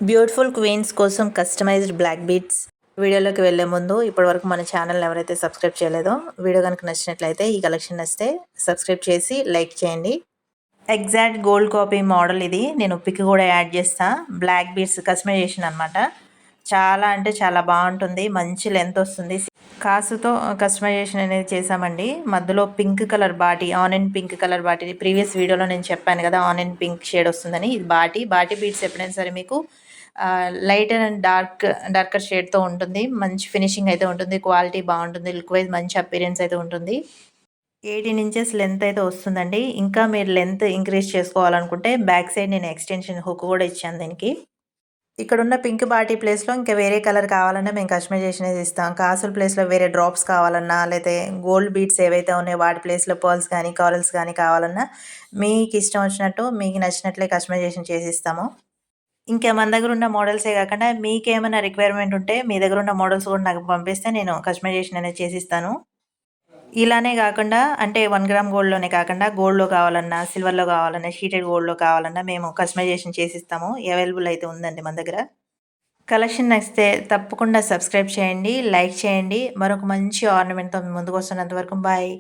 Beautiful queens కోసం customized black beads వీడియోలోకి వెళ్ళే ముందు ఇప్పటివరకు మన ఛానల్ ఎవరైతే సబ్స్క్రైబ్ చేయలేదో వీడియో కనుక నచ్చినట్లయితే ఈ కలెక్షన్ నచ్చితే సబ్స్క్రైబ్ చేసి లైక్ చేయండి. ఎగ్జాక్ట్ గోల్డ్ కాపీ మోడల్ ఇది. నేను పిక్ కూడా యాడ్ చేస్తా. బ్లాక్ బీడ్స్ కస్టమైజేషన్ అనమాట. చాలా అంటే చాలా బాగుంటుంది. మంచి లెంత్ వస్తుంది. కాసుతో కస్టమైజేషన్ అనేది చేసామండి. మధ్యలో పింక్ కలర్ బాటి, ఆనియన్ పింక్ కలర్ బాటి. ప్రీవియస్ వీడియోలో నేను చెప్పాను కదా ఆనియన్ పింక్ షేడ్ వస్తుందని. ఇది బాటి బీడ్స్ ఎప్పుడైనా సరే మీకు లైట్ అండ్ డార్కర్ షేడ్తో ఉంటుంది. మంచి ఫినిషింగ్ అయితే ఉంటుంది. క్వాలిటీ బాగుంటుంది. లుక్ వైజ్ మంచి అపీరెన్స్ అయితే ఉంటుంది. 18 ఇంచెస్ లెంత్ అయితే వస్తుందండి. ఇంకా మీరు లెంత్ ఇంక్రీజ్ చేసుకోవాలనుకుంటే బ్యాక్ సైడ్ నేను ఎక్స్టెన్షన్ హుక్ కూడా ఇచ్చాను దీనికి. ఇక్కడున్న పింక్ బాటి ప్లేస్లో ఇంకా వేరే కలర్ కావాలన్నా మేము కస్టమైజేషన్ అనేది ఇస్తాం. కాసుల ప్లేస్లో వేరే డ్రాప్స్ కావాలన్నా, లేకపోతే గోల్డ్ బీడ్స్ ఏవైతే ఉన్నాయో వాటి ప్లేస్లో పర్ల్స్ కానీ కారల్స్ కానీ కావాలన్నా మీకు ఇష్టం వచ్చినట్టు మీకు నచ్చినట్లే కస్టమైజేషన్ చేసి ఇస్తాము. ఇంకా మన దగ్గర ఉన్న మోడల్సే కాకుండా మీకేమైనా రిక్వైర్మెంట్ ఉంటే మీ దగ్గర ఉన్న మోడల్స్ కూడా నాకు పంపిస్తే నేను కస్టమైజేషన్ అనేది చేసిస్తాను. ఇలానే కాకుండా అంటే 1 గ్రామ్ గోల్డ్‌లోనే కాకుండా గోల్డ్‌లో కావాలన్నా, సిల్వర్‌లో కావాలన్నా, షీటెడ్ గోల్డ్‌లో కావాలన్నా మేము కస్టమైజేషన్ చేసిస్తాము. అవైలబుల్ అయితే ఉందండి మన దగ్గర. కలెక్షన్ నచ్చితే తప్పకుండా సబ్స్క్రైబ్ చేయండి, లైక్ చేయండి. మరొక మంచి ఆర్నమెంట్‌తో మీ ముందుకు వస్తున్నంత వరకు బాయ్.